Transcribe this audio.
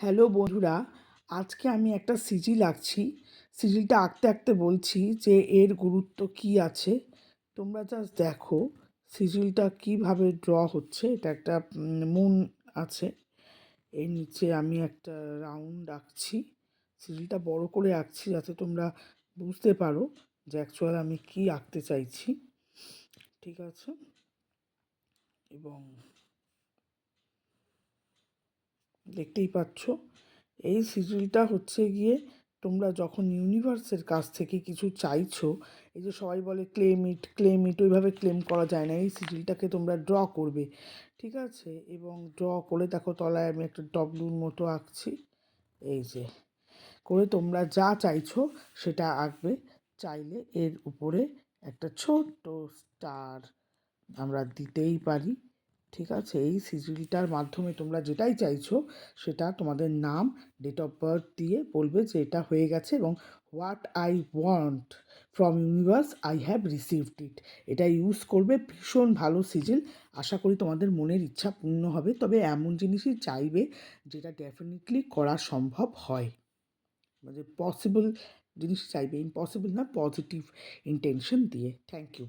Hello বন্ধুরা, আজকে আমি একটা সিজিল আঁকছি। সিজিলটা আঁকতে আঁকতে বলছি যে এর গুরুত্ব কী আছে। তোমরা জাস্ট দেখো সিজিলটা কীভাবে ড্র হচ্ছে। এটা একটা মুন আছে, এর নিচে আমি একটা রাউন্ড আঁকছি। সিজিলটা বড় করে আঁকছি যাতে তোমরা বুঝতে পারো যে অ্যাকচুয়ালি আমি কী আঁকতে চাইছি। ঠিক আছে, এবং দেখতেই পাচ্ছ এই সিজিলটা হচ্ছে গিয়ে তোমরা যখন ইউনিভার্সের কাছ থেকে কিছু চাইছো, এই যে সবাই বলে ক্লেম ইট, ওইভাবে ক্লেম করা যায় না। এই সিজিলটাকে তোমরা ড্র করবে, ঠিক আছে? এবং ড্র করে দেখো তলায় আমি একটা ডব্লুর মতো আঁকছি, এই যে করে তোমরা যা চাইছো সেটা আঁকবে। চাইলে এর উপরে একটা ছোট্ট স্টার আমরা দিতেই পারি, ঠিক আছে? এই সিজিলটার মাধ্যমে তোমরা যেটাই চাইছো সেটা তোমাদের নাম, ডেট অফ বার্থ দিয়ে বলবে যে এটা হয়ে গেছে, এবং what I want from universe I have received it. এটা ইউজ করবে, ভীষণ ভালো সিজিল। আশা করি তোমাদের মনের ইচ্ছা পূর্ণ হবে, তবে এমন জিনিসই চাইবে যেটা ডেফিনেটলি করা সম্ভব হয়, মানে পসিবল জিনিস চাইবে, ইম্পসিবল না, পজিটিভ ইন্টেনশন দিয়ে। Thank you.